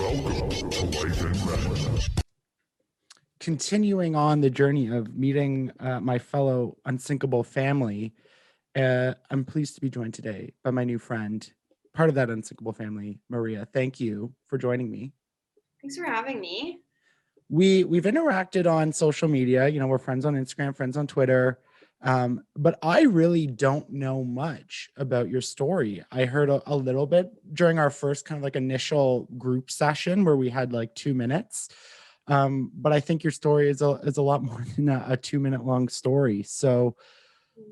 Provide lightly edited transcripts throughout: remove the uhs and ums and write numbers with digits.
Welcome to Life in Red. Continuing on the journey of meeting my fellow Unsinkable family, I'm pleased to be joined today by my new friend, part of that Unsinkable family, Maria. Thank you for joining me. Thanks for having me. We've interacted on social media. You know, we're friends on Instagram, friends on Twitter. But I really don't know much about your story. I heard a little bit during our first kind of like initial group session where we had like 2 minutes. But I think your story is a lot more than a 2-minute long story. So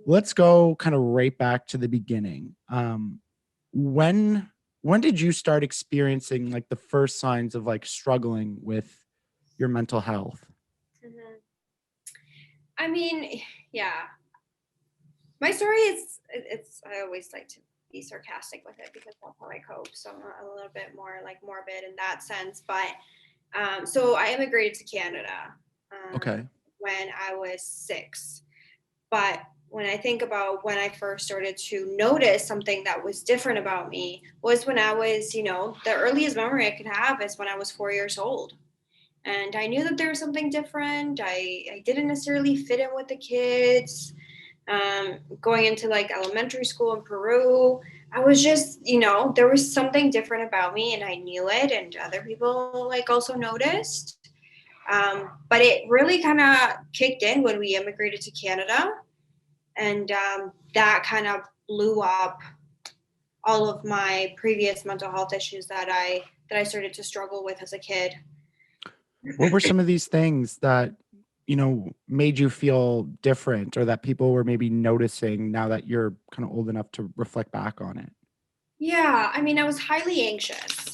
let's go kind of right back to the beginning. When did you start experiencing like the first signs of like struggling with your mental health? I mean, yeah. My story is, I always like to be sarcastic with it because that's how I cope. So I'm a little bit more like morbid in that sense. But so I immigrated to Canada Okay. when I was 6. But when I think about when I first started to notice something that was different about me was when I was, the earliest memory I could have is when I was 4 years old. And I knew that there was something different. I didn't necessarily fit in with the kids. Going into like elementary school in Peru, I was just, there was something different about me and I knew it, and other people like also noticed. But it really kind of kicked in when we immigrated to Canada. And that kind of blew up all of my previous mental health issues that I started to struggle with as a kid. What were some of these things that, made you feel different or that people were maybe noticing now that you're kind of old enough to reflect back on it? Yeah, I mean, I was highly anxious,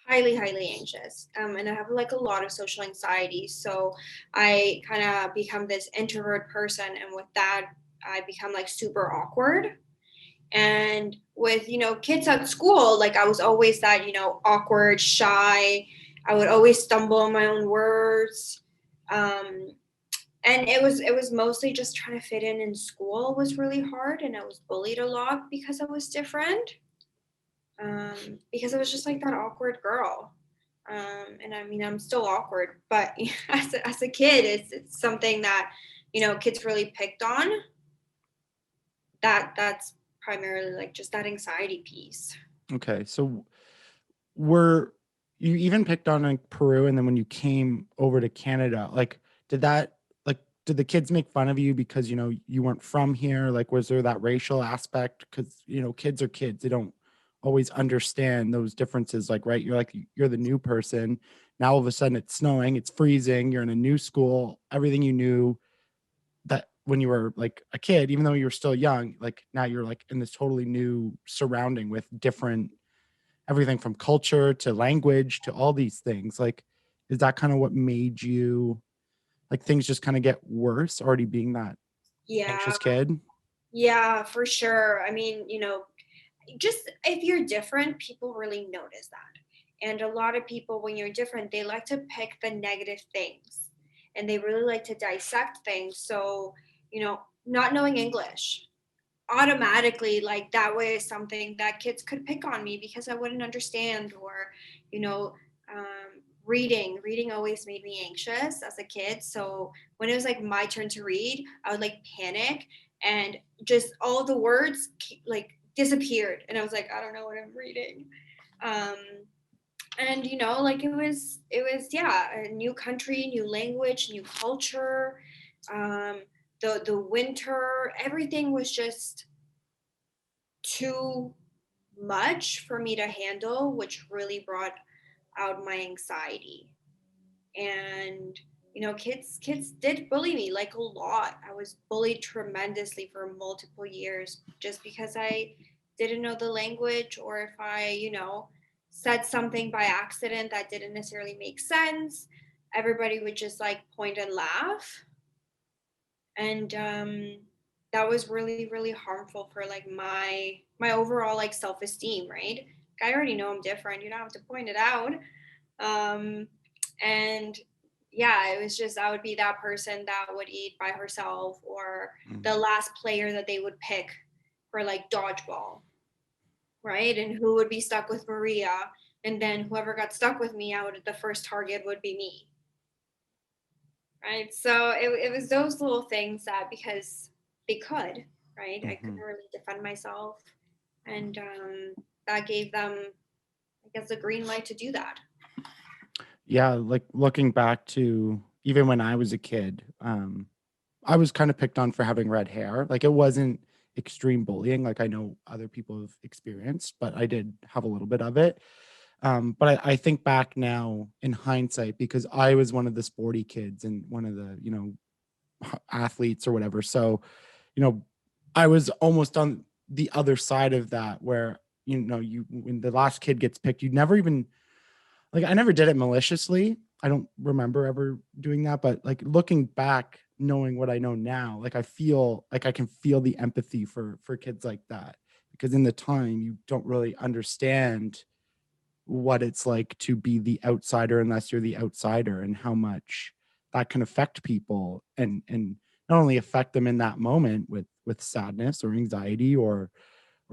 highly anxious. And I have like a lot of social anxiety. So I kind of become this introvert person. And with that, I become like super awkward. And with, kids at school, like I was always that, awkward, shy. I would always stumble on my own words. And it was mostly just trying to fit in school was really hard. And I was bullied a lot because I was different. Because I was just like that awkward girl. And I mean, I'm still awkward, but as a kid, it's something that, kids really picked on. That's primarily like just that anxiety piece. Okay. So were you even picked on like Peru, and then when you came over to Canada, like did the kids make fun of you because you weren't from here? Like was there that racial aspect? Because kids are kids. They don't always understand those differences. Like, right, you're the new person. Now all of a sudden it's snowing, it's freezing, you're in a new school, everything you knew that when you were like a kid, even though you were still young, like now you're like in this totally new surrounding with different everything from culture to language to all these things. Like, is that kind of what made you like things just kind of get worse already being that Yeah, anxious kid? yeah, for sure. I mean, just if you're different, people really notice that. And a lot of people, when you're different, they like to pick the negative things and they really like to dissect things. So, not knowing English automatically, like that was something that kids could pick on me because I wouldn't understand. Or, you know, reading always made me anxious as a kid. So when it was like my turn to read, I would like panic and just all the words like disappeared. And I was like, I don't know what I'm reading. Um, and like it was yeah, a new country, new language, new culture. Um, the winter, everything was just too much for me to handle, which really brought out my anxiety. And kids did bully me like a lot. I was bullied tremendously for multiple years just because I didn't know the language, or if I said something by accident that didn't necessarily make sense, everybody would just like point and laugh. And that was really harmful for like my overall like self-esteem, right? I already know I'm different, you don't have to point it out. um and yeah, it was just I would be that person that would eat by herself, or the last player that they would pick for like dodgeball, right? And who would be stuck with Maria, And then whoever got stuck with me, the first target would be me. Right. So it was those little things that, because they could, right? I couldn't really defend myself. And that gave them, I guess, the green light to do that. Yeah, like looking back to even when I was a kid, I was kind of picked on for having red hair. Like it wasn't extreme bullying like I know other people have experienced, but I did have a little bit of it. But I think back now in hindsight, because I was one of the sporty kids and one of the, athletes or whatever. So, you know, I was almost on the other side of that where, when the last kid gets picked, you never even, like, I never did it maliciously. I don't remember ever doing that, but like looking back, knowing what I know now, like I feel like I can feel the empathy for kids like that, because in the time you don't really understand what it's like to be the outsider unless you're the outsider, and how much that can affect people, and not only affect them in that moment with sadness or anxiety or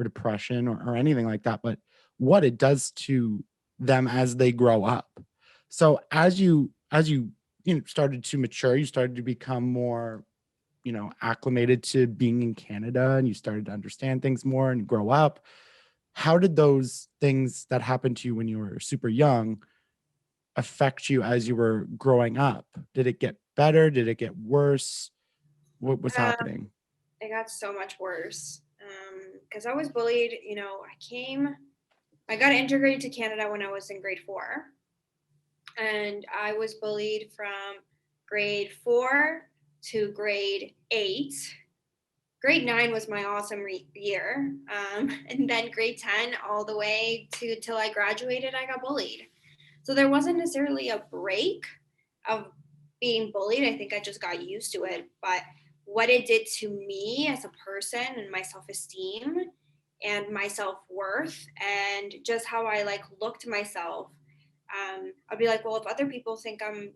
depression or anything like that, but what it does to them as they grow up. So as you started to mature, you started to become more, acclimated to being in Canada, and you started to understand things more and grow up. How did those things that happened to you when you were super young affect you as you were growing up? Did it get better? Did it get worse? What was Um, happening? it got so much worse because I was bullied. I got integrated to Canada when I was in grade 4, and I was bullied from grade 4 to grade 8. Grade 9 was my awesome year. And then grade 10 all the way to till I graduated, I got bullied. So there wasn't necessarily a break of being bullied. I think I just got used to it. But what it did to me as a person and my self esteem and my self worth and just how I like looked myself, I'd be like, well, if other people think I'm,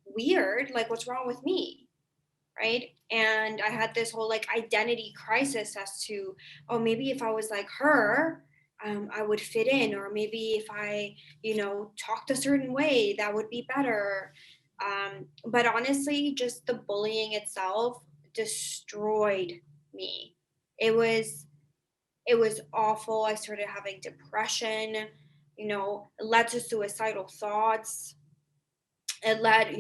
weird, like what's wrong with me? Right. And I had this whole like identity crisis as to, oh, maybe if I was like her, I would fit in, or maybe if I, talked a certain way, that would be better. But honestly, just the bullying itself destroyed me. It was it was awful. I started having depression, it led to suicidal thoughts. It led,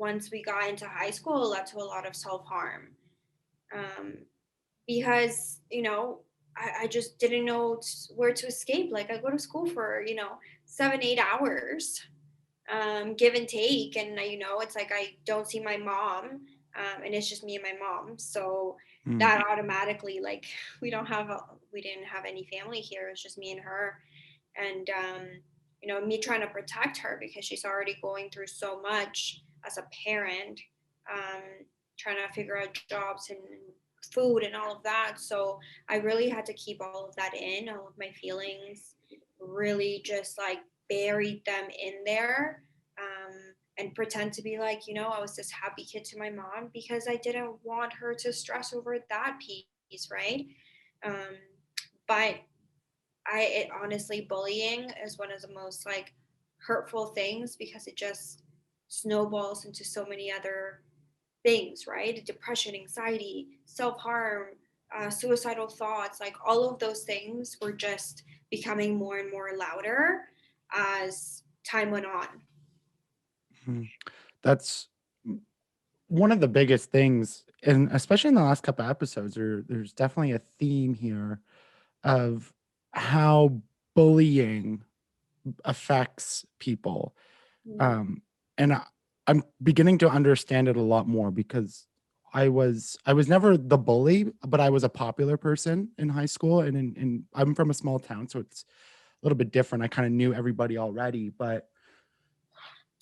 once we got into high school, it led to a lot of self-harm. um, because I just didn't know where to escape. Like I go to school for 7-8 hours, give and take, and it's like I don't see my mom, and it's just me and my mom. So Mm, that automatically, like, we didn't have any family here. It's just me and her, and me trying to protect her because she's already going through so much as a parent, um, trying to figure out jobs and food and all of that. So I really had to keep all of that in, all of my feelings, really just like buried them in there, um, and pretend to be like, I was this happy kid to my mom because I didn't want her to stress over that piece, right? Um, but honestly, bullying is one of the most like hurtful things because it just snowballs into so many other things, right? Depression, anxiety, self harm, suicidal thoughts, like all of those things were just becoming more and more louder as time went on. mhm. That's one of the biggest things, and especially in the last couple of episodes, there's definitely a theme here of how bullying affects people. Mm. Um, and I'm beginning to understand it a lot more, because I was never the bully, but I was a popular person in high school, and I'm from a small town, so it's a little bit different. I kind of knew everybody already, but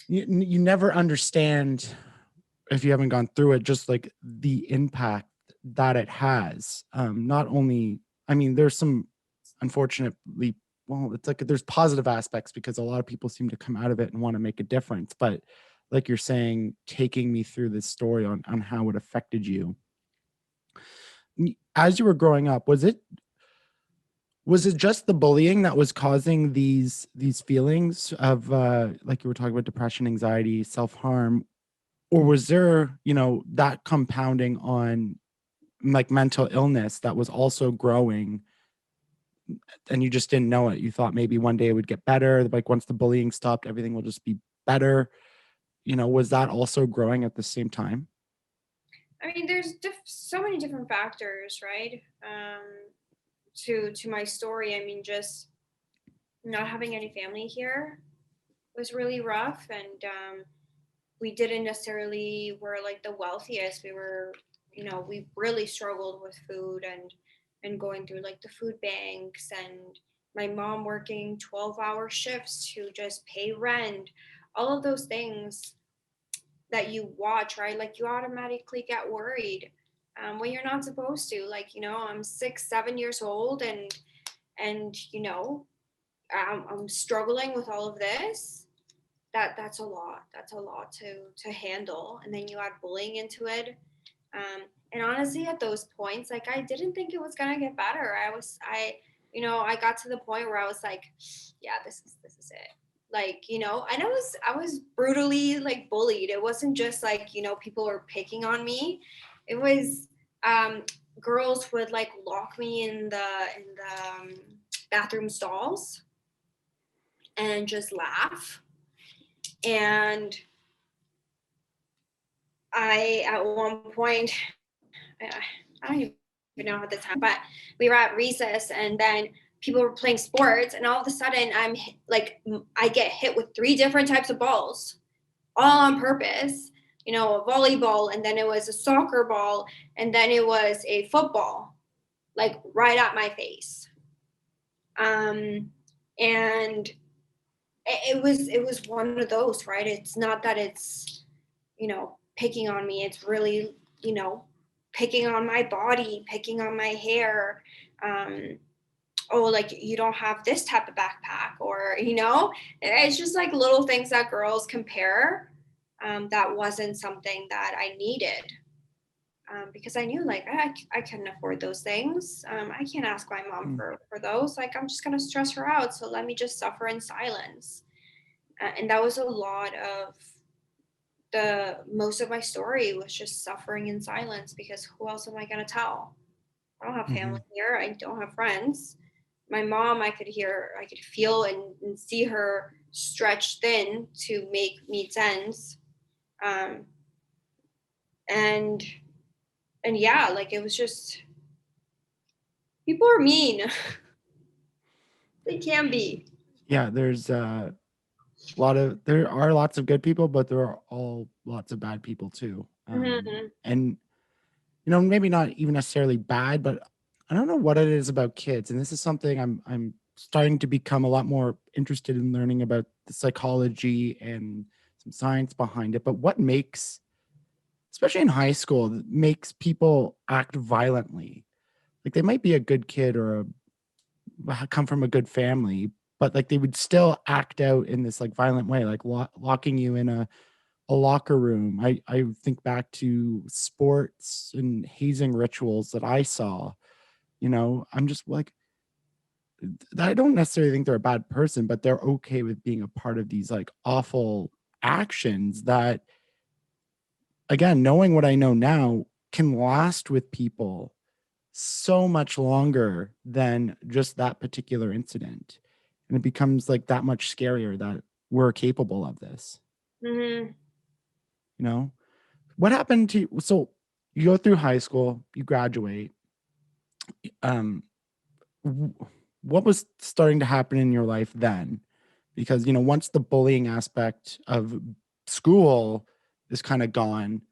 you never understand if you haven't gone through it, just like the impact that it has. Not only, I mean, there's some unfortunately, well, it's like there's positive aspects because a lot of people seem to come out of it and want to make a difference. But like you're saying, taking me through this story on how it affected you as you were growing up, Was it just the bullying that was causing these feelings of like you were talking about depression, anxiety, self-harm, or was there, that compounding on like mental illness that was also growing and you just didn't know it? You thought maybe one day it would get better, like once the bullying stopped, everything will just be better. Was that also growing at the same time? I mean, there's so many different factors, right? To my story. I mean, just not having any family here was really rough, and we didn't necessarily were like the wealthiest. We were, we really struggled with food and going through like the food banks, and my mom working 12-hour shifts to just pay rent, all of those things that you watch, right? Like you automatically get worried when you're not supposed to. Like, I'm 6, 7 years old, and I'm struggling with all of this. That's a lot. That's a lot to handle. And then you add bullying into it. And honestly, at those points, like I didn't think it was gonna get better. I got to the point where I was like, yeah, this is it. Like, and I was brutally like bullied. It wasn't just like, people were picking on me. It was girls would like lock me in the bathroom stalls and just laugh. And at one point, I don't even know at the time, but we were at recess, and then people were playing sports, and all of a sudden I get hit with 3 different types of balls, all on purpose. A volleyball, and then it was a soccer ball, and then it was a football, like right at my face. And it was one of those, right? It's not that it's picking on me. It's really picking on my body, picking on my hair. Oh, like you don't have this type of backpack, or it's just like little things that girls compare. That wasn't something that I needed, because I knew like I couldn't afford those things. I can't ask my mom for those. Like I'm just gonna stress her out, so let me just suffer in silence. And that was a lot of the most of my story was just suffering in silence, because who else am I going to tell? I don't have family here. I don't have friends. My mom, I could feel and see her stretch thin to make meet ends. And yeah, like it was just, people are mean. They can be. Yeah, there are lots of good people, but there are all lots of bad people too. And maybe not even necessarily bad, but I don't know what it is about kids. And this is something I'm starting to become a lot more interested in learning about the psychology and some science behind it. But what makes, especially in high school, that makes people act violently? Like they might be a good kid or come from a good family, but like they would still act out in this like violent way, like locking you in a locker room. I think back to sports and hazing rituals that I saw. I'm just like, I don't necessarily think they're a bad person, but they're okay with being a part of these like awful actions that, again, knowing what I know now, can last with people so much longer than just that particular incident. And it becomes like that much scarier that we're capable of this. What happened to you? So you go through high school, you graduate. What was starting to happen in your life then? Because, once the bullying aspect of school is kind of gone,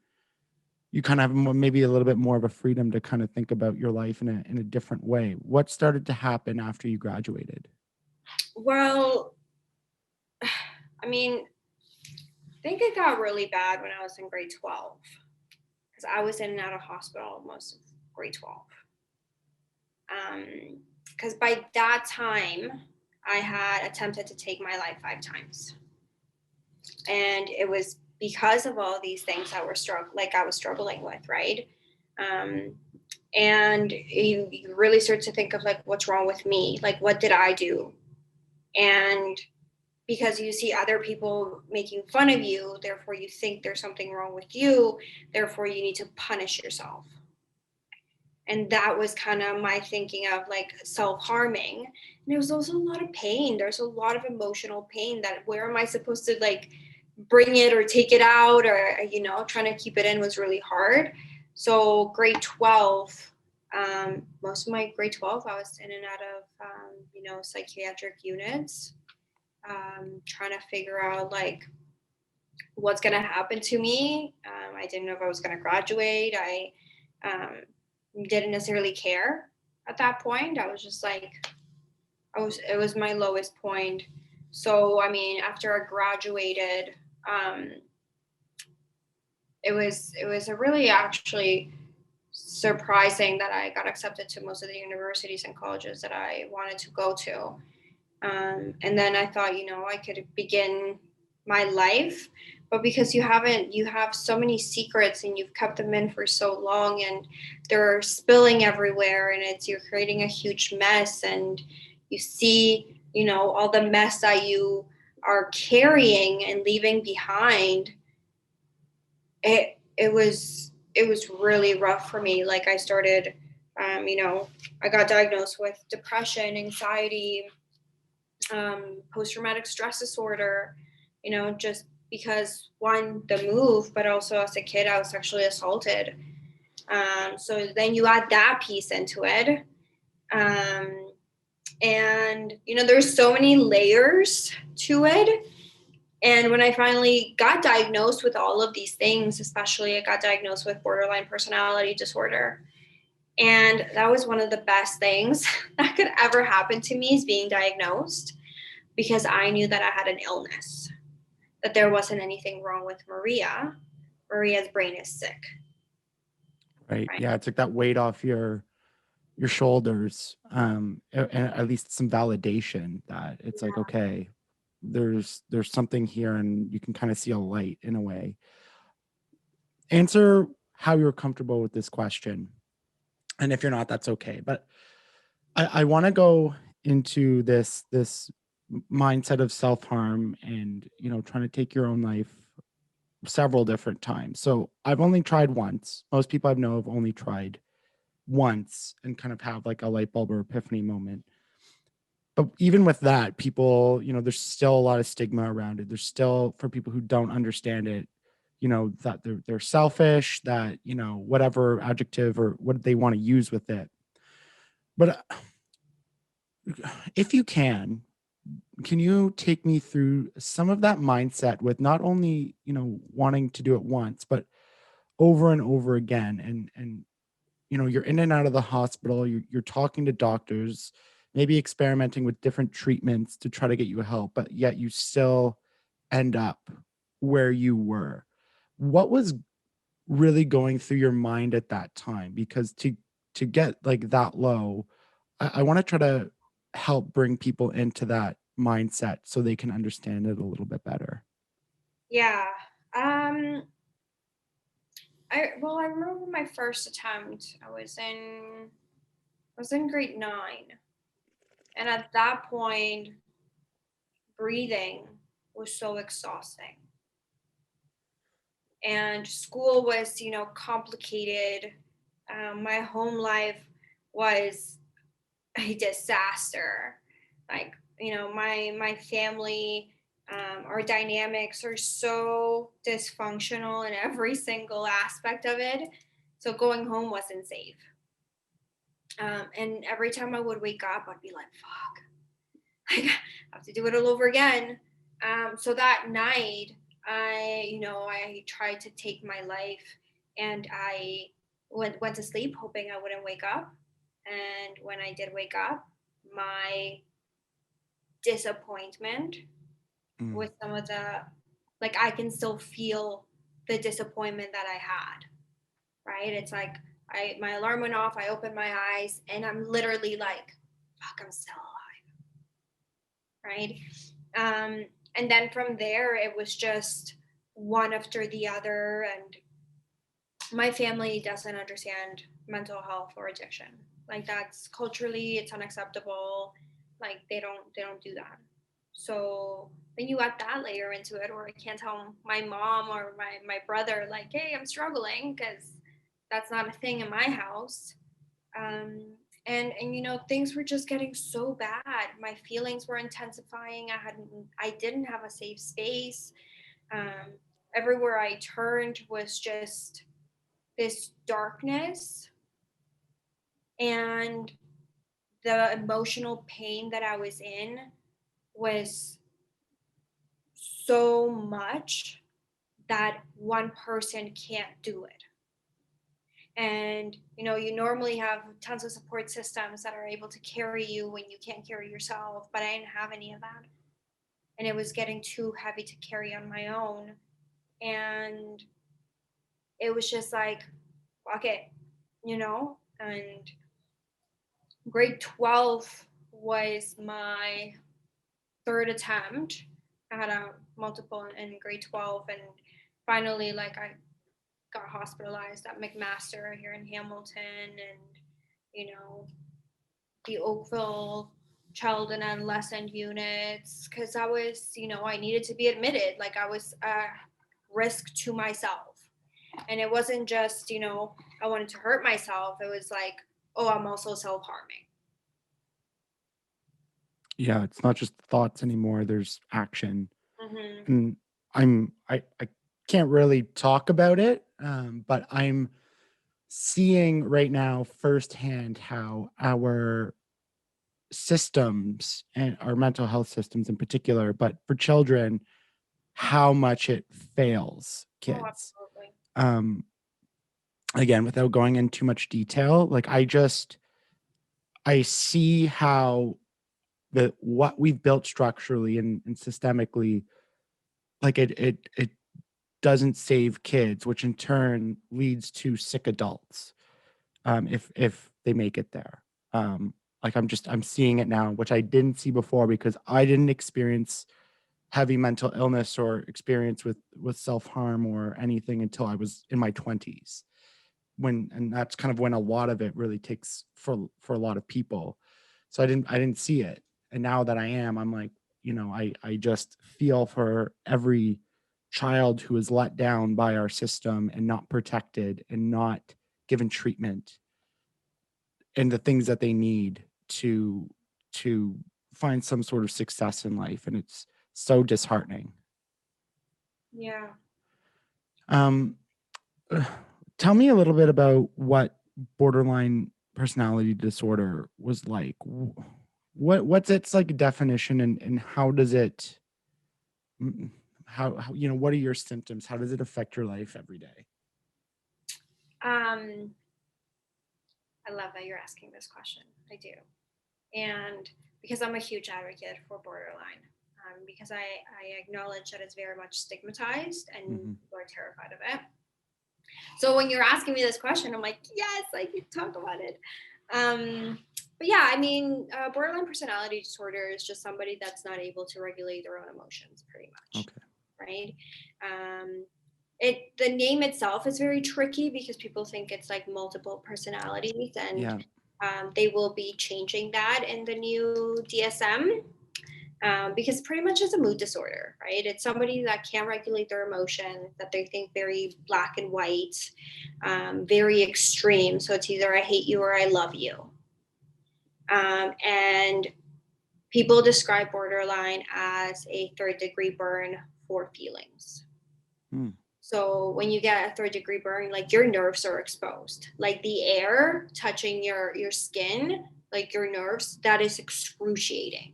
you kind of have maybe a little bit more of a freedom to kind of think about your life in a different way. What started to happen after you graduated? Well, I mean, I think it got really bad when I was in grade 12, because I was in and out of hospital most of grade 12. Because by that time, I had attempted to take my life 5 times. And it was because of all these things that I was struggling with, right? And you really start to think of like, what's wrong with me? Like, what did I do? And because you see other people making fun of you, therefore you think there's something wrong with you, therefore you need to punish yourself. And that was kind of my thinking of like self-harming. And there was also a lot of pain. There's a lot of emotional pain that where am I supposed to like bring it or take it out, or, you know, trying to keep it in was really hard. So grade 12, most of my grade 12, I was in and out of, you know, psychiatric units, trying to figure out like what's going to happen to me. I didn't know if I was going to graduate. I didn't necessarily care at that point. I was just like, it was my lowest point. So, I mean, after I graduated, it was a really actually surprising that I got accepted to most of the universities and colleges that I wanted to go to. And then I thought, you know, I could begin my life, but because you have so many secrets and you've kept them in for so long and they're spilling everywhere and you're creating a huge mess, and you see, you know, all the mess that you are carrying and leaving behind. It was really rough for me. Like I started, you know, I got diagnosed with depression, anxiety, post-traumatic stress disorder, you know, just because one, the move, but also as a kid, I was sexually assaulted. So then you add that piece into it. And, you know, there's so many layers to it. And when I finally got diagnosed with all of these things, especially I got diagnosed with borderline personality disorder. And that was one of the best things that could ever happen to me, is being diagnosed, because I knew that I had an illness, that there wasn't anything wrong with Maria. Maria's brain is sick. Right. Yeah. It's like that weight off your shoulders, and at least some validation that it's like, okay, there's something here, and you can kind of see a light in a way. Answer how you're comfortable with this question. And if you're not, that's okay. But I want to go into this mindset of self-harm and, you know, trying to take your own life several different times. So I've only tried once. Most people I know have only tried once and kind of have like a light bulb or epiphany moment. But even with that, people, you know, there's still a lot of stigma around it. There's still, for people who don't understand it, you know, that they're selfish, that, you know, whatever adjective or what they want to use with it. But if you can you take me through some of that mindset with not only, you know, wanting to do it once, but over and over again? And you know, you're in and out of the hospital, you're talking to doctors, maybe experimenting with different treatments to try to get you help, but yet you still end up where you were. What was really going through your mind at that time? Because to get like that low, I want to try to help bring people into that mindset so they can understand it a little bit better. Yeah. I remember my first attempt. I was in grade 9. And at that point, breathing was so exhausting. And school was, you know, complicated. My home life was a disaster. Like, you know, my family, our dynamics are so dysfunctional in every single aspect of it. So going home wasn't safe. And every time I would wake up, I'd be like, fuck, I have to do it all over again. So that night, I tried to take my life, and I went to sleep hoping I wouldn't wake up. And when I did wake up, my disappointment with some of the, like, I can still feel the disappointment that I had, right? It's like my alarm went off, I opened my eyes, and I'm literally like, fuck, I'm still alive, right? And then from there, it was just one after the other. And my family doesn't understand mental health or addiction. Like that's culturally, it's unacceptable. Like they don't do that. So when you add that layer into it, or I can't tell my mom or my brother like, hey, I'm struggling, because that's not a thing in my house. um, and you know, things were just getting so bad. My feelings were intensifying. I didn't have a safe space. um, Everywhere I turned was just this darkness, and the emotional pain that I was in was so much that one person can't do it. And you know, you normally have tons of support systems that are able to carry you when you can't carry yourself, but I didn't have any of that. And it was getting too heavy to carry on my own. And it was just like, fuck it, you know? And grade 12 was my third attempt. I had a multiple in grade 12, and finally, like, I got hospitalized at McMaster here in Hamilton, and you know, the Oakville child and adolescent units, because I was, you know, I needed to be admitted. Like I was a risk to myself. And it wasn't just, you know, I wanted to hurt myself. It was like, oh, I'm also self-harming. Yeah, it's not just thoughts anymore. There's action. Mm-hmm. And I can't really talk about it, but I'm seeing right now firsthand how our systems and our mental health systems in particular, but for children, how much it fails Oh, kids. absolutely. Again, without going into too much detail, like I see how what we've built structurally and systemically, like it doesn't save kids, which in turn leads to sick adults, if they make it there. Like I'm seeing it now, which I didn't see before because I didn't experience heavy mental illness or experience with self-harm or anything until I was in my 20s. And that's kind of when a lot of it really takes for a lot of people. So I didn't see it. And now that I am, I'm like, you know, I just feel for every child who is let down by our system and not protected and not given treatment and the things that they need to find some sort of success in life. And it's so disheartening. Yeah. Um, Tell me a little bit about what borderline personality disorder was like. What's its like definition, and how does it how you know, what are your symptoms? How does it affect your life every day? Um, I love that you're asking this question. I do. And because I'm a huge advocate for borderline, because I acknowledge that it's very much stigmatized and Mm-hmm. people are terrified of it. So when you're asking me this question, I'm like, yes, I can talk about it. But yeah, I mean, borderline personality disorder is just somebody that's not able to regulate their own emotions, pretty much. Okay. Right? The name itself is very tricky because people think it's like multiple personalities, and Yeah. they will be changing that in the new DSM. Because pretty much it's a mood disorder, right? It's somebody that can't regulate their emotions, that they think very black and white, very extreme. So it's either I hate you or I love you. And people describe borderline as a third degree burn for feelings. Hmm. So when you get a third degree burn, like your nerves are exposed, like the air touching your skin, like your nerves, that is excruciating.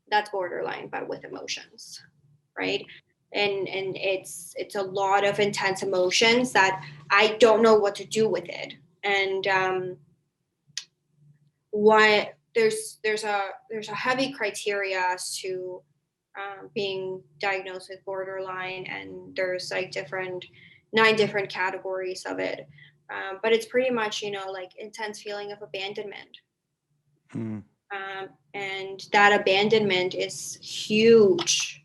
That's borderline, but with emotions, right? And it's a lot of intense emotions that I don't know what to do with it. And what there's a heavy criteria as to being diagnosed with borderline, and there's like 9 different categories of it. But it's pretty much, you know, like intense feeling of abandonment. Hmm. And that abandonment is huge,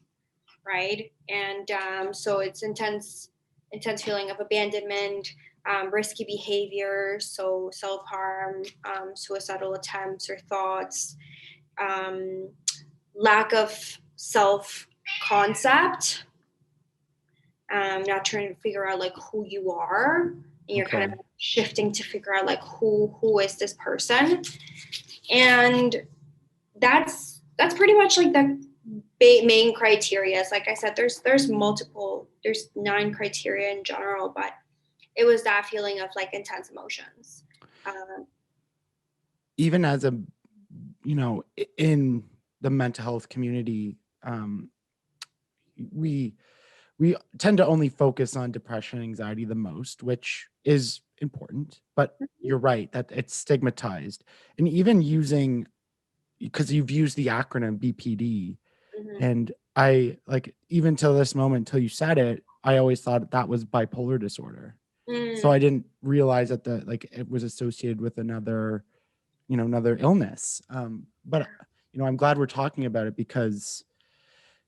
right? And so it's intense feeling of abandonment. risky behavior, so self-harm, suicidal attempts or thoughts, lack of self-concept, not trying to figure out like who you are, and you're kind of shifting to figure out like who is this person. And that's pretty much like the main criteria. Like I said, there's multiple, there's 9 criteria in general, but it was that feeling of like intense emotions. Even as a, in the mental health community, we tend to only focus on depression and anxiety the most, which is important, but you're right that it's stigmatized. And even using, because you've used the acronym BPD, and I like, even till this moment, till you said it, I always thought that was bipolar disorder. So I didn't realize that it was associated with another illness. But I'm glad we're talking about it, because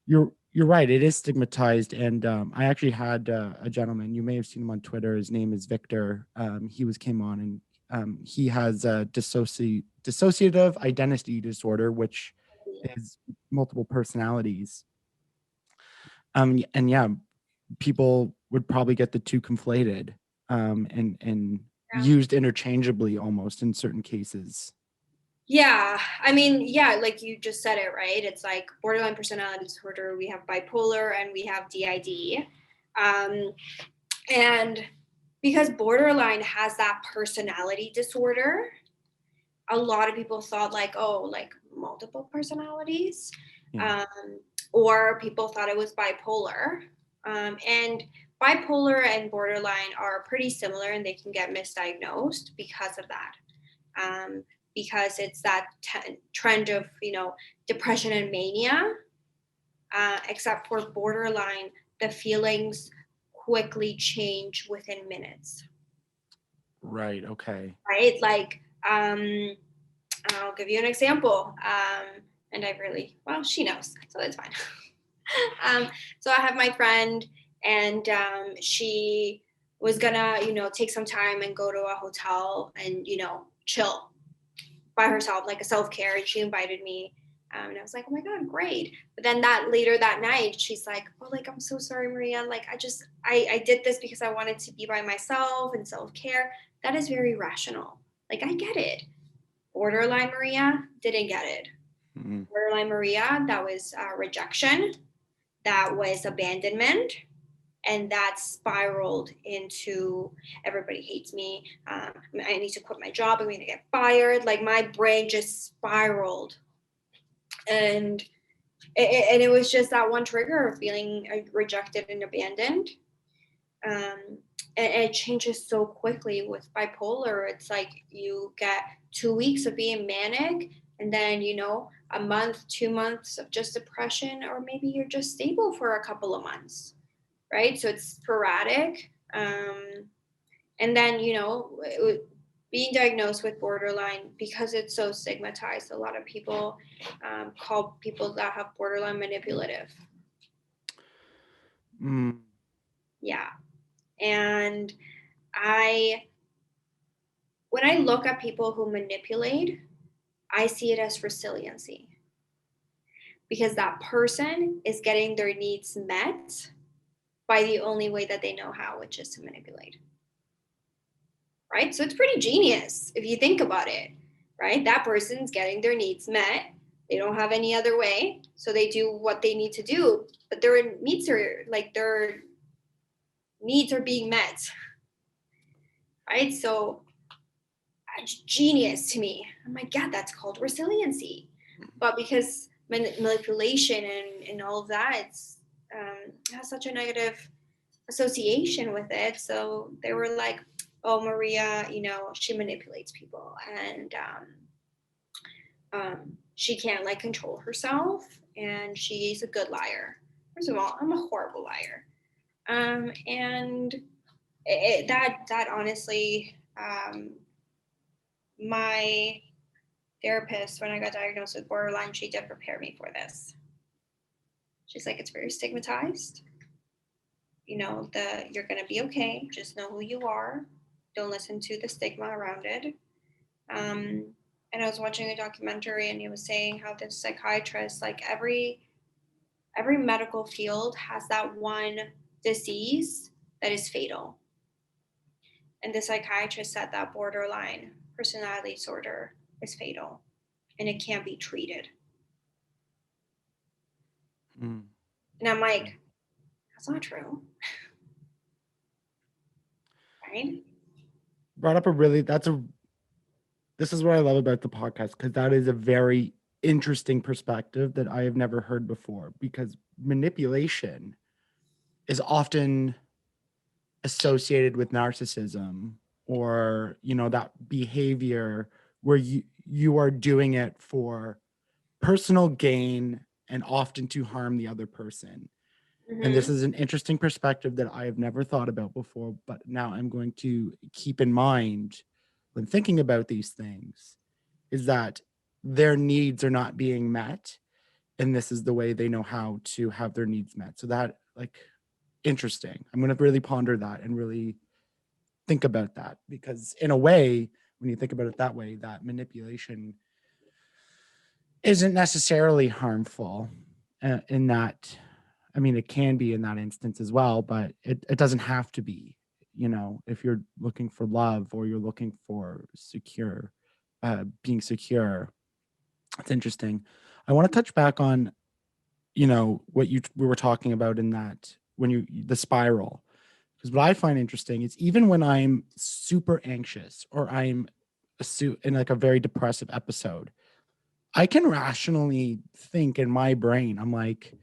you're right, it is stigmatized. And I actually had a gentleman, you may have seen him on Twitter, his name is Victor. He came on, and he has a dissociative identity disorder, which is multiple personalities. And yeah, people would probably get the two conflated, and used interchangeably almost in certain cases. Yeah, I mean, yeah, like you just said it, right? It's like borderline personality disorder, we have bipolar, and we have DID. And because borderline has that personality disorder, a lot of people thought like, oh, like multiple personalities. Yeah. Or people thought it was bipolar. And bipolar and borderline are pretty similar, and they can get misdiagnosed because of that. Because it's that trend of, depression and mania, except for borderline, the feelings quickly change within minutes. Right. Okay. Right? Like, I'll give you an example. And she knows, so it's fine. So I have my friend, and she was gonna, take some time and go to a hotel and, chill by herself, like a self-care. And she invited me. And I was like, oh my God, great. But then later that night, she's like, oh, like, I'm so sorry, Maria. Like, I did this because I wanted to be by myself and self-care. That is very rational. Like, I get it. Borderline Maria didn't get it. Borderline Maria, that was rejection. That was abandonment. And that spiraled into everybody hates me. I need to quit my job. I'm going to get fired. Like, my brain just spiraled. And it was just that one trigger of feeling rejected and abandoned. And it changes so quickly with bipolar. It's like you get 2 weeks of being manic, and then, a month, 2 months of just depression, or maybe you're just stable for a couple of months. Right? So it's sporadic. And then, being diagnosed with borderline, because it's so stigmatized, a lot of people call people that have borderline manipulative. Yeah. And when I look at people who manipulate, I see it as resiliency, because that person is getting their needs met by the only way that they know how, which is to manipulate. Right? So it's pretty genius if you think about it, right? That person's getting their needs met. They don't have any other way. So they do what they need to do, but their needs are being met. Right? So genius to me. I'm like, yeah, that's called resiliency. But because manipulation and all of that, it's has such a negative association with it. So they were like, oh, Maria, she manipulates people, and she can't like control herself, and she's a good liar. First of all, I'm a horrible liar. And that honestly, my therapist, when I got diagnosed with borderline, she did prepare me for this. She's like, it's very stigmatized. You're going to be okay. Just know who you are. don't listen to the stigma around it. And I was watching a documentary, and he was saying how the psychiatrist, like every medical field has that one disease that is fatal. And the psychiatrist said that borderline personality disorder is fatal and it can't be treated. Mm. And I'm like, that's not true. Right? Brought up this is what I love about the podcast, because that is a very interesting perspective that I have never heard before, because manipulation is often associated with narcissism, or that behavior where you are doing it for personal gain and often to harm the other person. And this is an interesting perspective that I have never thought about before, but now I'm going to keep in mind when thinking about these things, is that their needs are not being met, and this is the way they know how to have their needs met. So that, like, interesting. I'm going to really ponder that and really think about that, because in a way, when you think about it that way, that manipulation isn't necessarily harmful in that. I mean, it can be in that instance as well, but it doesn't have to be, if you're looking for love or you're looking for being secure. It's interesting. I want to touch back on, what we were talking about in that, when the spiral, because what I find interesting is, even when I'm super anxious or I'm in like a very depressive episode, I can rationally think in my brain. I'm like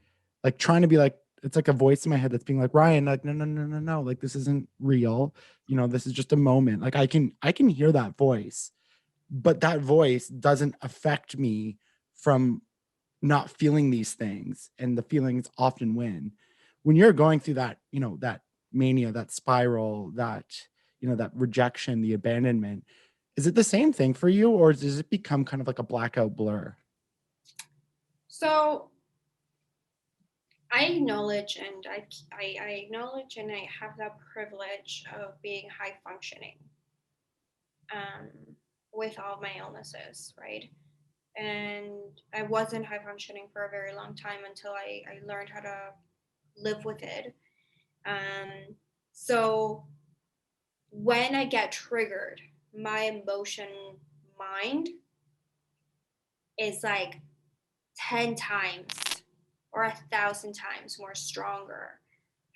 trying to be like, it's like a voice in my head that's being like, Ryan, like, no, no, no, no, no, like, this isn't real. This is just a moment. Like, I can hear that voice, but that voice doesn't affect me from not feeling these things, and the feelings often win. When you're going through that, that mania, that spiral, that rejection, the abandonment, is it the same thing for you, or does it become kind of like a blackout blur? So I acknowledge, and I acknowledge, and I have that privilege of being high functioning with all my illnesses, right? And I wasn't high functioning for a very long time until I learned how to live with it. So when I get triggered, my emotion mind is like 10 times or 1,000 times more stronger.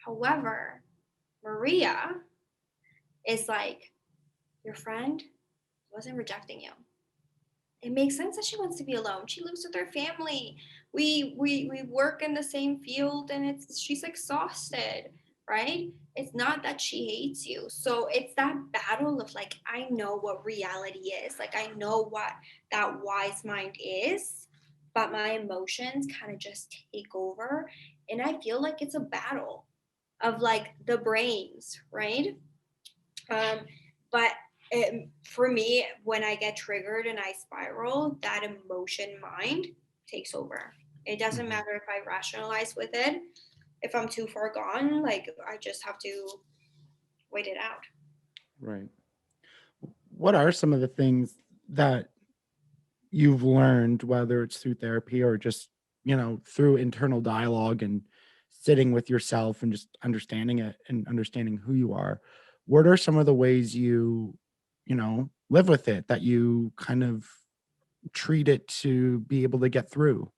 However, Maria is like, your friend wasn't rejecting you. It makes sense that she wants to be alone. She lives with her family. We work in the same field, and she's exhausted, right? It's not that she hates you. So it's that battle of like, I know what reality is. Like, I know what that wise mind is, but my emotions kind of just take over. And I feel like it's a battle of like the brains, right? But for me, when I get triggered and I spiral, that emotion mind takes over. It doesn't matter if I rationalize with it. If I'm too far gone, like, I just have to wait it out. Right. What are some of the things that you've learned, whether it's through therapy or just, through internal dialogue and sitting with yourself and just understanding it and understanding who you are? What are some of the ways you live with it, that you kind of treat it to be able to get through?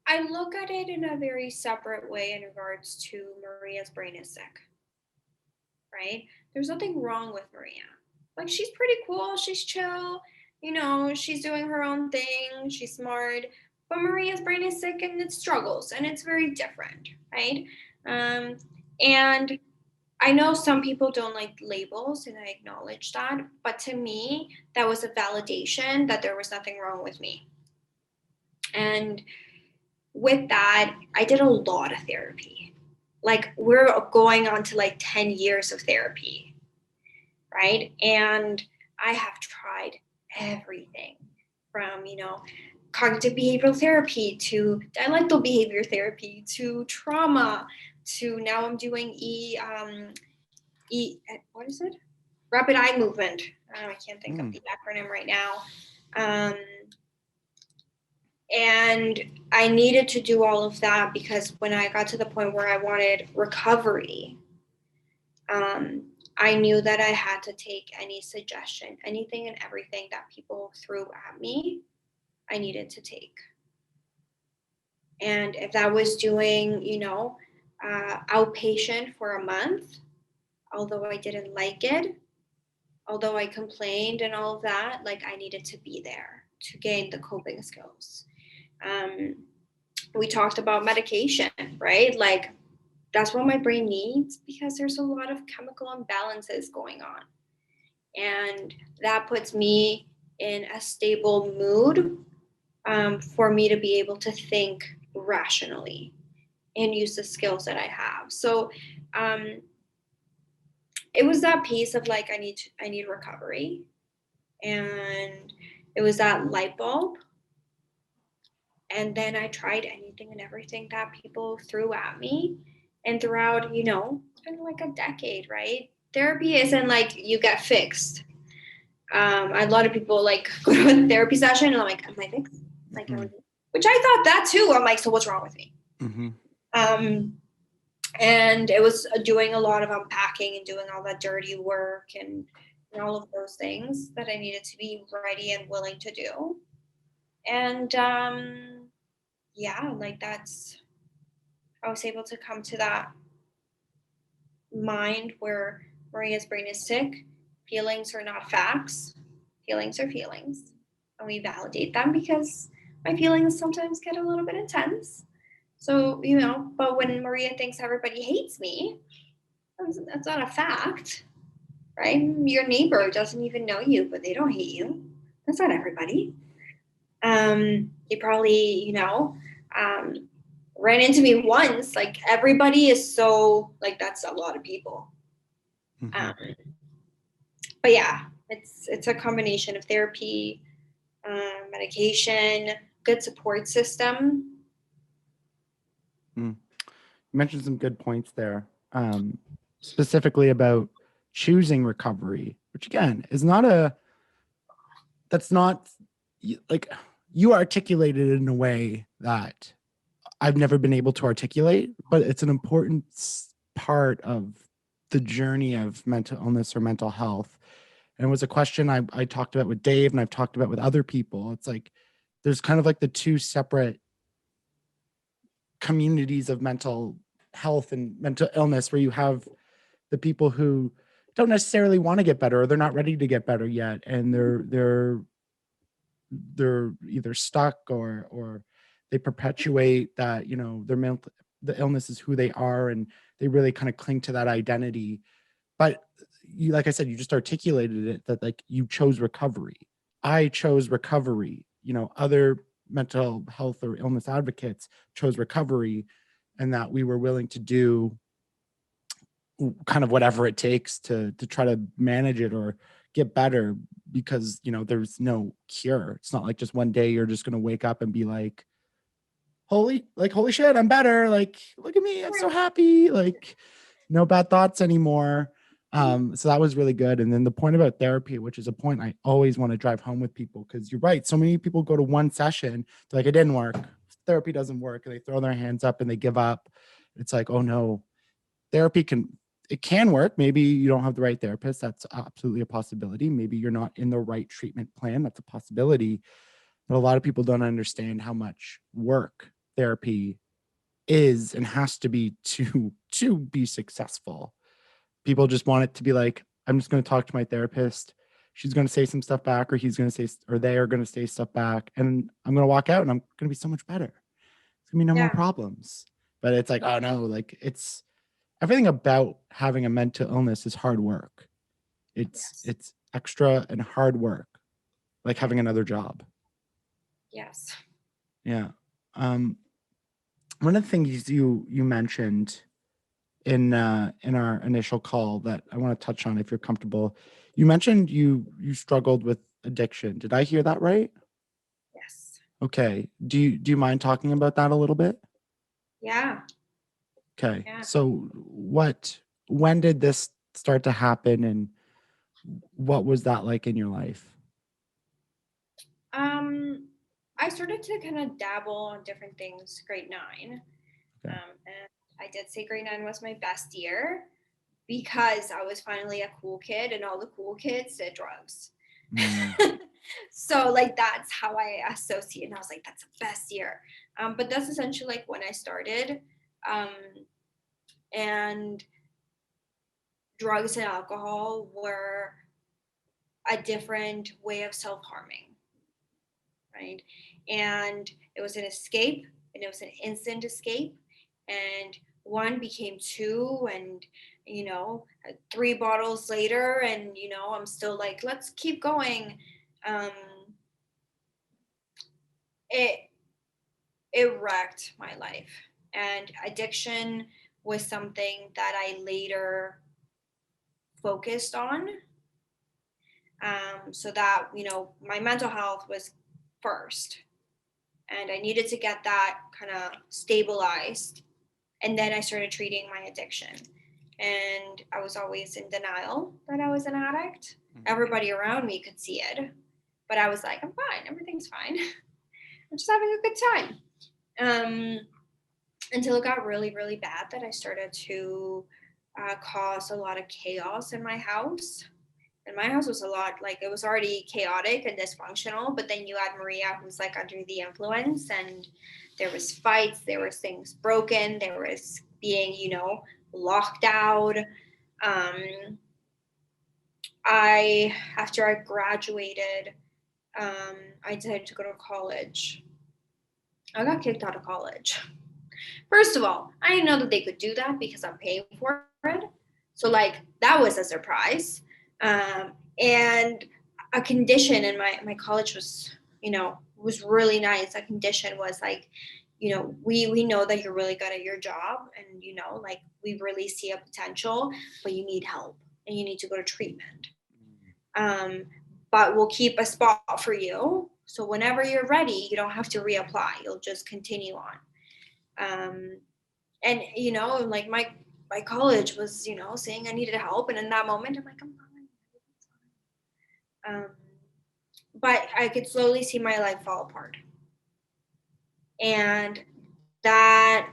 I look at it in a very separate way in regards to Maria's brain is sick, right? There's nothing wrong with Maria. Like, she's pretty cool, she's chill, she's doing her own thing, she's smart. But Maria's brain is sick and it struggles, and it's very different, right? And I know some people don't like labels, and I acknowledge that. But to me, that was a validation that there was nothing wrong with me. And with that, I did a lot of therapy. Like, we're going on to like 10 years of therapy, right? And I have tried everything from, cognitive behavioral therapy to dialectal behavior therapy to trauma to now I'm doing what is it? Rapid eye movement. I can't think of Mm. the acronym right now. And I needed to do all of that because when I got to the point where I wanted recovery, I knew that I had to take any suggestion, anything and everything that people threw at me, I needed to take. And if that was doing, outpatient for a month, although I didn't like it, although I complained and all of that, like I needed to be there to gain the coping skills. We talked about medication, right? Like that's what my brain needs because there's a lot of chemical imbalances going on. And that puts me in a stable mood for me to be able to think rationally and use the skills that I have. So it was that piece of like I need recovery, and it was that light bulb. And then I tried anything and everything that people threw at me. And throughout, it's been like a decade, right? Therapy isn't like you get fixed. A lot of people like go to a therapy session and I'm like, am I fixed? Like, which I thought that too. I'm like, so what's wrong with me? And it was doing a lot of unpacking and doing all that dirty work and all of those things that I needed to be ready and willing to do. And like that's, I was able to come to that mind where Maria's brain is sick. Feelings are not facts. Feelings are feelings. And we validate them because my feelings sometimes get a little bit intense. So, but when Maria thinks everybody hates me, that's not a fact, right? Your neighbor doesn't even know you, but they don't hate you. That's not everybody. They probably, ran into me once. Like everybody is so like that's a lot of people. But yeah, it's a combination of therapy, medication, good support system. You mentioned some good points there, specifically about choosing recovery, which again is that's not like you articulated it in a way that I've never been able to articulate, but it's an important part of the journey of mental illness or mental health. And it was a question I talked about with Dave and I've talked about with other people. It's like, there's kind of like the two separate communities of mental health and mental illness, where you have the people who don't necessarily want to get better, or they're not ready to get better yet. And they're either stuck or they perpetuate that, the illness is who they are, and they really kind of cling to that identity. But you, like I said, you just articulated it, that like you chose recovery. I chose recovery. Other mental health or illness advocates chose recovery, and that we were willing to do kind of whatever it takes to try to manage it or get better, because there's no cure. It's not like just one day you're just going to wake up and be like, holy shit, I'm better, like look at me, I'm so happy, like no bad thoughts anymore. So that was really good. And then the point about therapy, which is a point I always want to drive home with people, because you're right, so many people go to one session, they're like, it didn't work, therapy doesn't work, and they throw their hands up and they give up. It's like, oh no, therapy can work. Maybe you don't have the right therapist. That's absolutely a possibility. Maybe you're not in the right treatment plan. That's a possibility. But a lot of people don't understand how much work therapy is and has to be to be successful. People just want it to be like, I'm just going to talk to my therapist. She's going to say some stuff back, or he's going to say, or they are going to say stuff back, and I'm going to walk out and I'm going to be so much better. It's going to be no more problems. But it's like, oh no, like it's everything about having a mental illness is hard work. It's extra and hard work, like having another job. Yes. Yeah. One of the things you mentioned in our initial call that I want to touch on, if you're comfortable, you mentioned you struggled with addiction. Did I hear that right? Yes. Okay. Do you mind talking about that a little bit? Yeah. Okay. Yeah. So when did this start to happen, and what was that like in your life? I started to kind of dabble on different things grade 9. Okay. And I did say grade 9 was my best year because I was finally a cool kid and all the cool kids did drugs. So like that's how I associate, and I was like, that's the best year. But that's essentially like when I started. And drugs and alcohol were a different way of self-harming, right? And it was an escape, and it was an instant escape, and one became two, and 3 bottles later, and I'm still like, let's keep going. um it it wrecked my life, and addiction was something that I later focused on, so that my mental health was first, and I needed to get that kind of stabilized. And then I started treating my addiction. And I was always in denial that I was an addict. Everybody around me could see it, but I was like, I'm fine. Everything's fine. I'm just having a good time. Until it got really, really bad that I started to cause a lot of chaos in my house. And my house was a lot, like, it was already chaotic and dysfunctional, but then you add Maria, who's like under the influence, and there was fights, there was things broken, there was being locked out. After I graduated, I decided to go to college. I got kicked out of college. First of all, I didn't know that they could do that because I'm paying for it. So like that was a surprise. And a condition in my college was really nice. A condition was like, we know that you're really good at your job, and like we really see a potential, but you need help and you need to go to treatment. But we'll keep a spot for you. So whenever you're ready, you don't have to reapply. You'll just continue on. And like my college was saying I needed help, and in that moment I'm like, I'm fine. But I could slowly see my life fall apart, and that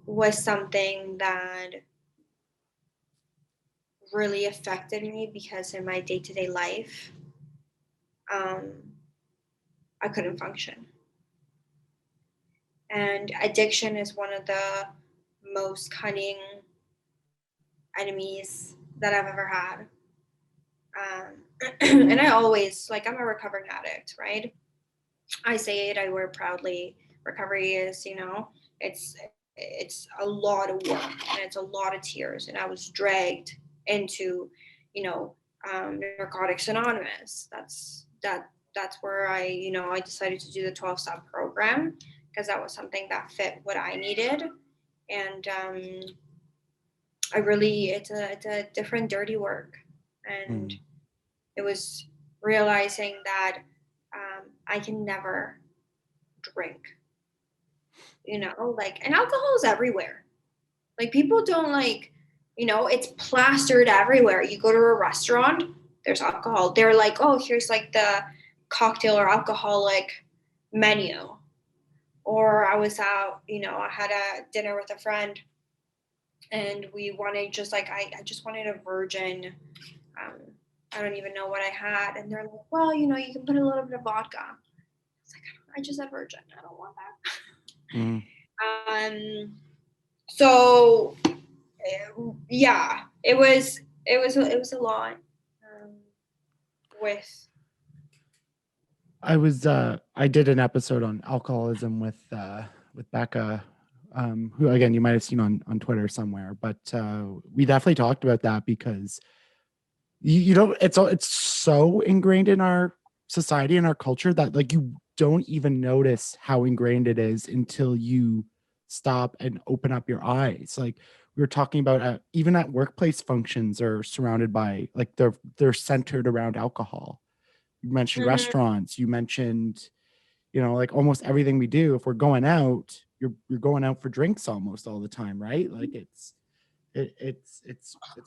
was something that really affected me, because in my day-to-day life I couldn't function. And addiction is one of the most cunning enemies that I've ever had. And I always, like, I'm a recovering addict, right? I say it, I wear it proudly. Recovery is, it's a lot of work, and it's a lot of tears. And I was dragged into, Narcotics Anonymous. That's where I decided to do the 12-step program, because that was something that fit what I needed. And it's a different dirty work. And it was realizing that I can never drink, like, and alcohol is everywhere. Like, people don't it's plastered everywhere. You go to a restaurant, there's alcohol. They're like, oh, here's like the cocktail or alcoholic menu. Or I was out, I had a dinner with a friend, and we wanted just like, I just wanted a virgin. I don't even know what I had. And they're like, well, you can put a little bit of vodka. I was like, I just said virgin. I don't want that. So yeah, it was a lot. With I did an episode on alcoholism with Becca, who again you might have seen on Twitter somewhere, but we definitely talked about that, because you don't, it's so ingrained in our society and our culture that like you don't even notice how ingrained it is until you stop and open up your eyes. Like we were talking about, even at workplace functions are surrounded by, like, they're centered around alcohol. You mentioned restaurants, you mentioned, like almost everything we do. If we're going out, you're going out for drinks almost all the time, right? Like it's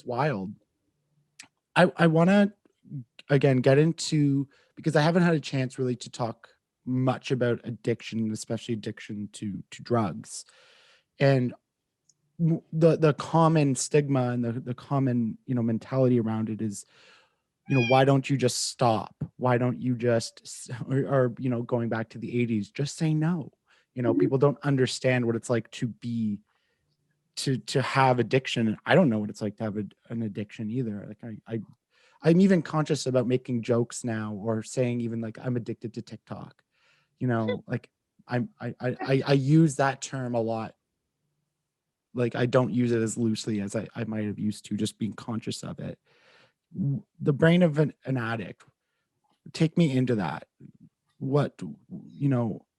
wild. I want to again get into, because I haven't had a chance really to talk much about addiction, especially addiction to drugs, and the common stigma and the common mentality around it is, why don't you just stop? Why don't you just or going back to the 80s, just say no. People don't understand what it's like to be to have addiction. And I don't know what it's like to have an addiction either. Like I'm even conscious about making jokes now, or saying even like I'm addicted to TikTok. Like I use that term a lot. Like I don't use it as loosely as I might have used to, just being conscious of it. The brain of an addict. Take me into that. What,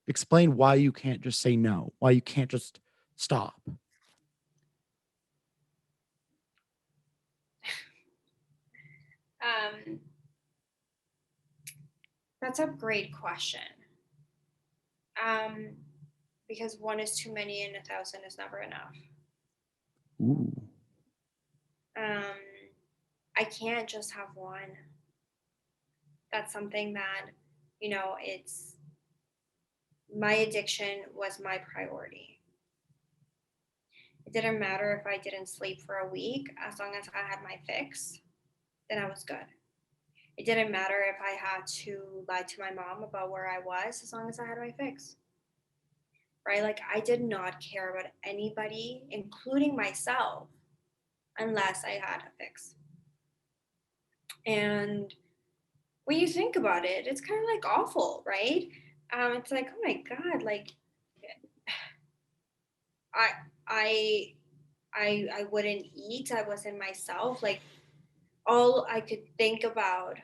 explain why you can't just say no, why you can't just stop. That's a great question. Because one is too many and 1,000 is never enough. Ooh. I can't just have one. That's something that, it's my addiction was my priority. It didn't matter if I didn't sleep for a week, as long as I had my fix, then I was good. It didn't matter if I had to lie to my mom about where I was, as long as I had my fix. Right? Like I did not care about anybody, including myself, unless I had a fix. And when you think about it, it's kind of like awful, right? It's like, oh my God, like I I I wouldn't eat. I wasn't myself. Like all I could think about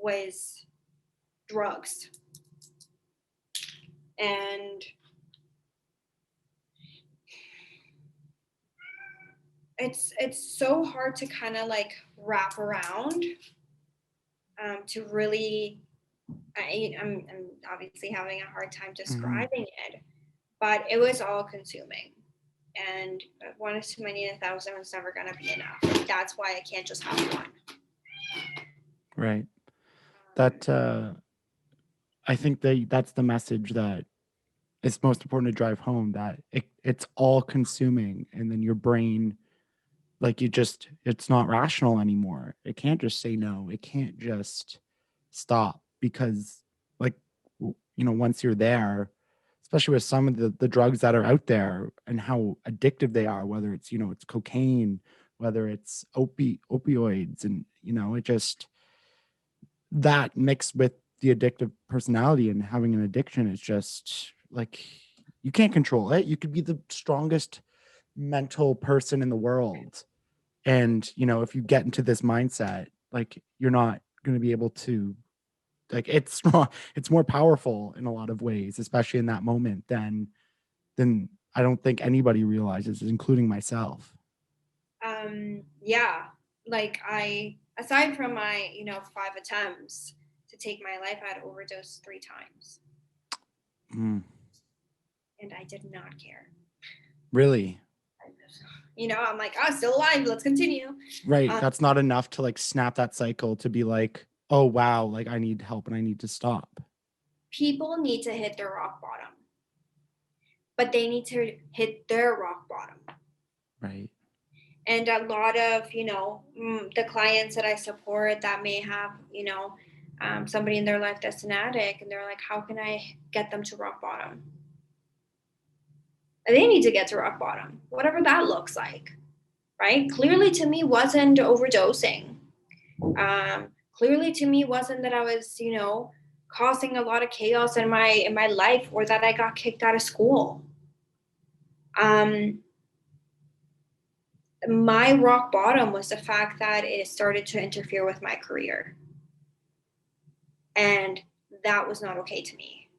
was drugs. And it's so hard to kind of like wrap around, to really I'm obviously having a hard time describing it, but it was all consuming. And one is too many and 1,000 is never going to be enough. And that's why I can't just have one. Right. That I think that's the message that it's most important to drive home, that it's all consuming, and then your brain, like it's not rational anymore. It can't just say no. It can't just stop, because like once you're there, especially with some of the drugs that are out there and how addictive they are, whether it's it's cocaine, whether it's opioids, and it just, that mixed with the addictive personality and having an addiction is just like, you can't control it. You could be the strongest mental person in the world, and if you get into this mindset, like you're not going to be able to, like it's more powerful in a lot of ways, especially in that moment, than I don't think anybody realizes, including myself. Yeah, like aside from my 5 attempts to take my life, I had overdosed 3 times. And I did not care. Really? I'm like, oh, still alive, let's continue. Right. That's not enough to like snap that cycle, to be like, oh wow, like I need help and I need to stop. People need to hit their rock bottom, but they need to hit their rock bottom. Right. And a lot of the clients that I support that may have somebody in their life that's an addict, and they're like, how can I get them to rock bottom? And they need to get to rock bottom, whatever that looks like, right? Clearly to me wasn't overdosing. Clearly to me wasn't that I was causing a lot of chaos in my life, or that I got kicked out of school. My rock bottom was the fact that it started to interfere with my career. And that was not okay to me,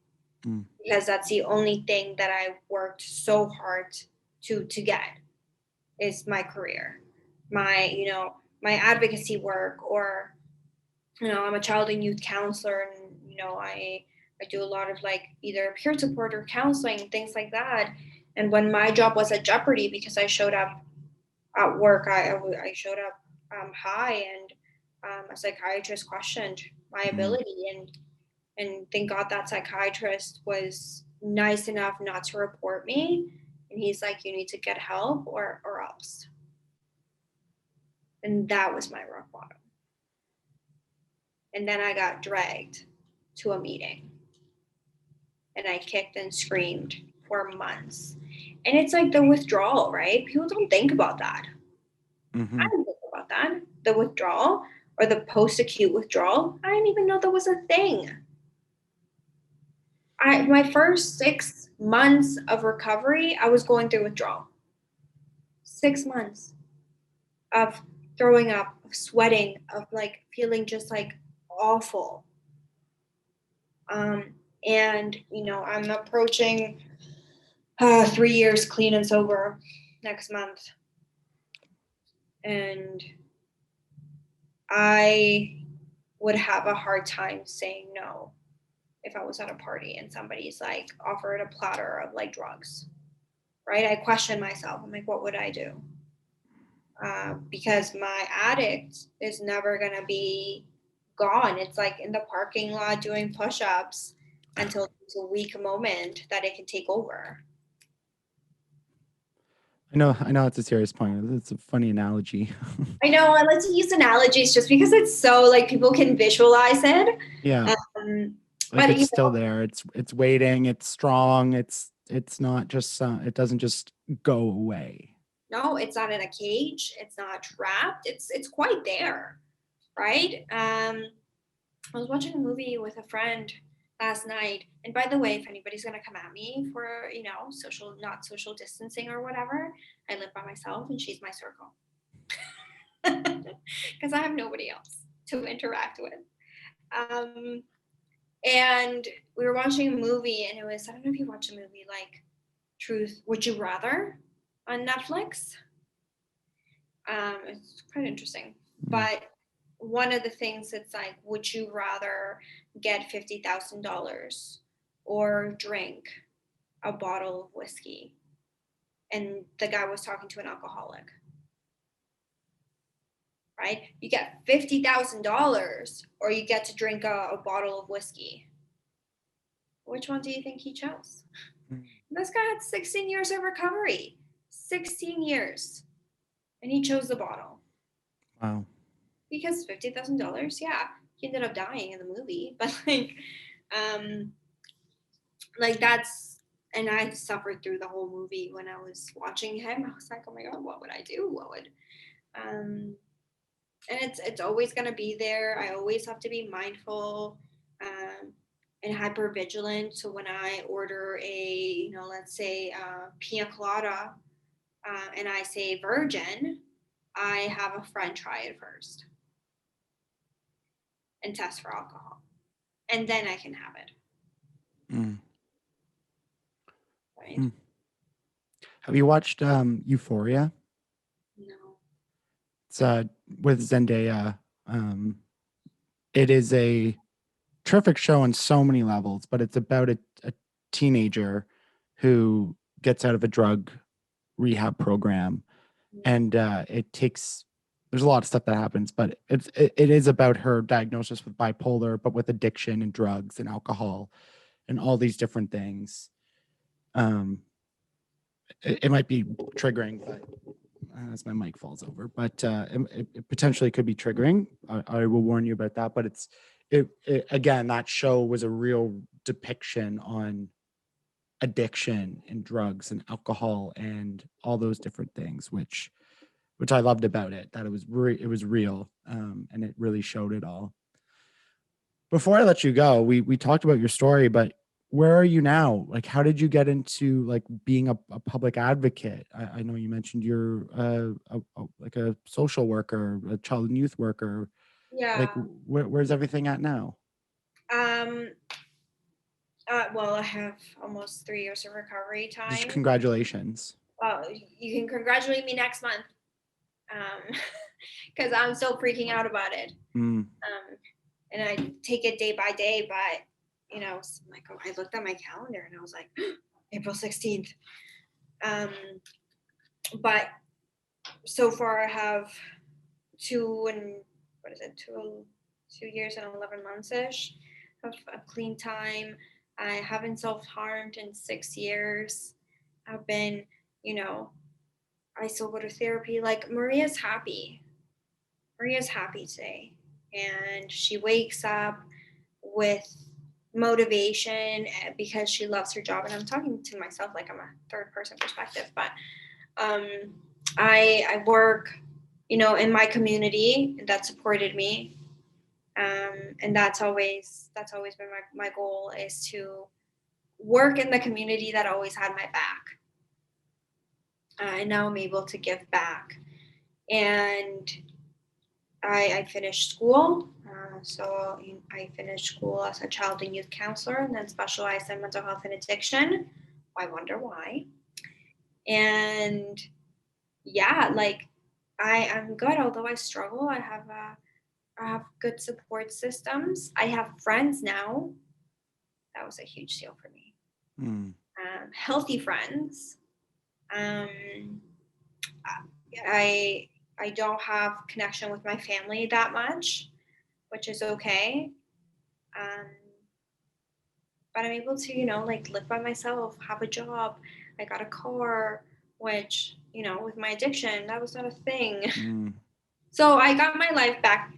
because that's the only thing that I worked so hard to get, is my career, my advocacy work, or I'm a child and youth counselor, and I do a lot of like either peer support or counseling, things like that. And when my job was at jeopardy because I showed up at work, I showed up high, and a psychiatrist questioned my Mm. ability, and thank God that psychiatrist was nice enough not to report me. And he's like, you need to get help or else. And that was my rock bottom. And then I got dragged to a meeting and I kicked and screamed for months. And it's like the withdrawal, right? People don't think about that. Mm-hmm. I didn't think about that. The withdrawal or the post-acute withdrawal, I didn't even know that was a thing. My first 6 months of recovery, I was going through withdrawal. 6 months of throwing up, of sweating, of like feeling just like awful. And I'm approaching 3 years clean and sober next month, and I would have a hard time saying no if I was at a party and somebody's like offered a platter of like drugs, right? I question myself. I'm like, what would I do? Because my addict is never going to be gone. It's like in the parking lot doing push-ups until it's a weak moment that it can take over. I know it's a serious point. It's a funny analogy. I know I like to use analogies just because it's so like people can visualize it. Yeah. But it's still there. It's waiting. It's strong. It's not just it doesn't just go away. No, it's not in a cage. It's not trapped. It's quite there, right? I was watching a movie with a friend last night, and by the way, if anybody's gonna come at me for not social distancing or whatever, I live by myself and she's my circle because I have nobody else to interact with. And we were watching a movie, and it was, I don't know if you watch a movie like Truth Would You Rather on Netflix. It's quite interesting. But one of the things it's like, would you rather get $50,000 or drink a bottle of whiskey? And the guy was talking to an alcoholic, right? You get $50,000 or you get to drink a bottle of whiskey. Which one do you think he chose? This guy had 16 years of recovery. 16 years. And he chose the bottle. Wow. Because $50,000, yeah, he ended up dying in the movie, but like that's, and I suffered through the whole movie when I was watching him. I was like, oh my God, what would I do? And it's always gonna be there. I always have to be mindful and hyper vigilant. So when I order a, let's say pina colada, and I say virgin, I have a friend try it first and test for alcohol, and then I can have it. Right? Have you watched Euphoria? No. It's with Zendaya. It is a terrific show on so many levels, but it's about a teenager who gets out of a drug rehab program, and there's a lot of stuff that happens, but it is about her diagnosis with bipolar, but with addiction and drugs and alcohol and all these different things. It might be triggering, but as my mic falls over, but it potentially could be triggering. I will warn you about that, but it again, that show was a real depiction on addiction and drugs and alcohol and all those different things, which I loved about it, that it was real, and it really showed it all. Before I let you go, we talked about your story, but where are you now? Like, how did you get into like being a public advocate? I know you mentioned you're like a social worker, a child and youth worker. Yeah. Like, where's everything at now? Well, I have almost 3 years of recovery time. Just congratulations. Well, you can congratulate me next month, because I'm still freaking out about it. And I take it day by day, but like, I looked at my calendar and I was like, April 16th. But so far I have what is it, 2 years and 11 months ish of a clean time. I haven't self-harmed in 6 years. I've been, I still go to therapy. Like Maria's happy. Maria's happy today. And she wakes up with motivation because she loves her job. And I'm talking to myself like I'm a third person perspective, but I work, in my community that supported me. And that's always been my goal, is to work in the community that always had my back. And now I'm able to give back. And I finished school. So I finished school as a child and youth counselor and then specialized in mental health and addiction. I wonder why. And yeah, like I'm good. Although I struggle, I have good support systems. I have friends now. That was a huge deal for me. Healthy friends. I don't have connection with my family that much, which is okay. But I'm able to, like live by myself, have a job. I got a car, which, with my addiction, that was not a thing. So I got my life back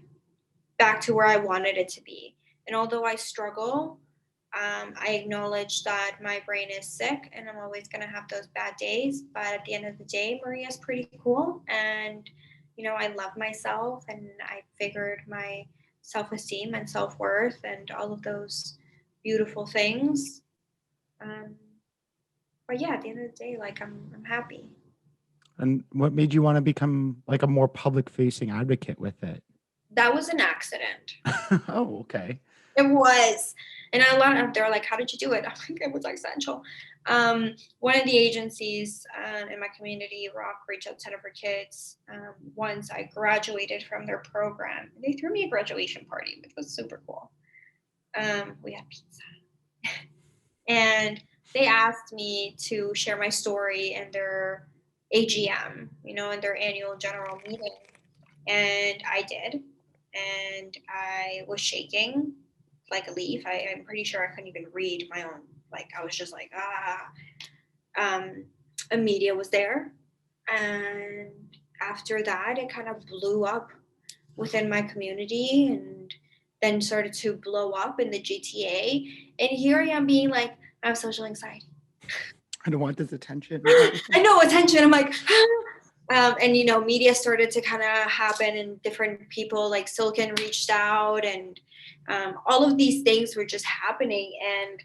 to where I wanted it to be. And although I struggle, I acknowledge that my brain is sick and I'm always going to have those bad days. But at the end of the day, Maria's pretty cool. And, I love myself and I figured my self-esteem and self-worth and all of those beautiful things. But yeah, at the end of the day, like I'm happy. And what made you want to become like a more public facing advocate with it? That was an accident. Oh, okay. It was. And a lot of, they're like, how did you do it? I'm like, it was essential. One of the agencies in my community, Rock Reach Out Center for Kids, once I graduated from their program, they threw me a graduation party, which was super cool. We had pizza. And they asked me to share my story in their AGM, in their annual general meeting. And I did. And I was shaking like a leaf. I'm pretty sure I couldn't even read my own, like I was just like, a media was there. And after that, it kind of blew up within my community and then started to blow up in the GTA. And here I am being like, I have social anxiety. I don't want this attention. I know, attention. I'm like, and media started to kind of happen and different people like Silicon reached out and all of these things were just happening. And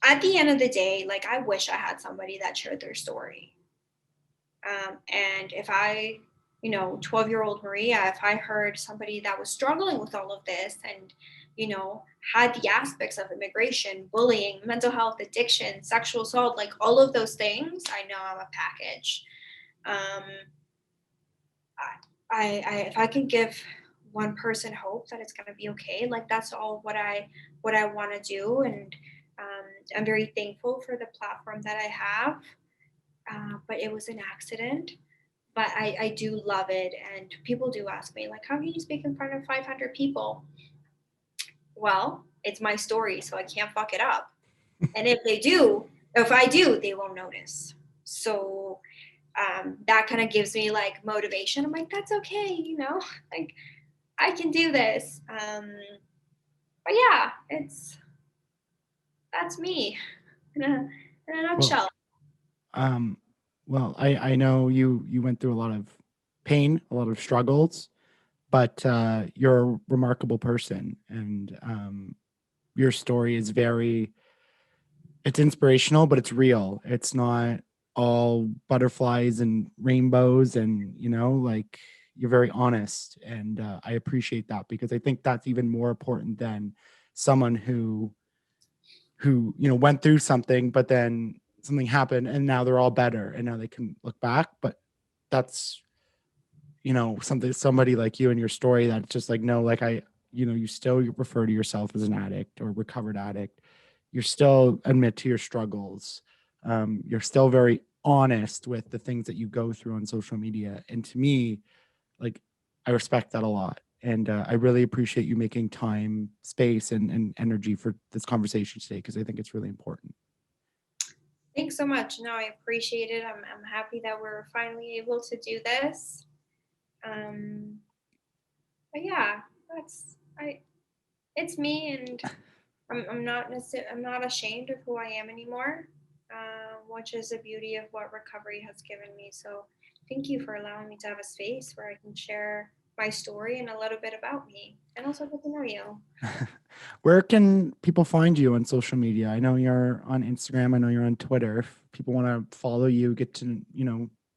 at the end of the day, like I wish I had somebody that shared their story. And if I, 12-year-old Maria, if I heard somebody that was struggling with all of this and, had the aspects of immigration, bullying, mental health, addiction, sexual assault, like all of those things, I know I'm a package. If I can give one person hope that it's going to be okay, like that's all what I want to do. And I'm very thankful for the platform that I have. But it was an accident. But I do love it. And people do ask me, like, how can you speak in front of 500 people? Well, it's my story, so I can't fuck it up. And if I do, they won't notice. So that kind of gives me like motivation. I'm like, that's okay, like I can do this. But yeah, that's me in a nutshell. Well, I know you went through a lot of pain, a lot of struggles, but you're a remarkable person, and your story is it's inspirational, but it's real. It's not all butterflies and rainbows, and like you're very honest, and I appreciate that because I think that's even more important than someone who went through something, but then something happened and now they're all better and now they can look back. But that's somebody like you and your story that's just like, no, like you still refer to yourself as an addict or recovered addict. You still admit to your struggles. You're still very honest with the things that you go through on social media. And to me, like, I respect that a lot. And I really appreciate you making time, space, and energy for this conversation today, because I think it's really important. Thanks so much. No, I appreciate it. I'm happy that we're finally able to do this. Um, but yeah, it's me, and I'm not necessarily, I'm not ashamed of who I am anymore, which is the beauty of what recovery has given me. So thank you for allowing me to have a space where I can share my story and a little bit about me, and also get to know you. Where can people find you on social media? I know you're on Instagram. I know you're on Twitter. If people want to follow you, get to,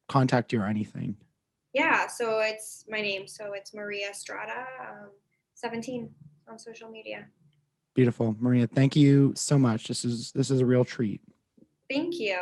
contact you or anything. Yeah, so it's my name. So it's Maria Estrada, 17 on social media. Beautiful. Maria, thank you so much. This is a real treat. Thank you.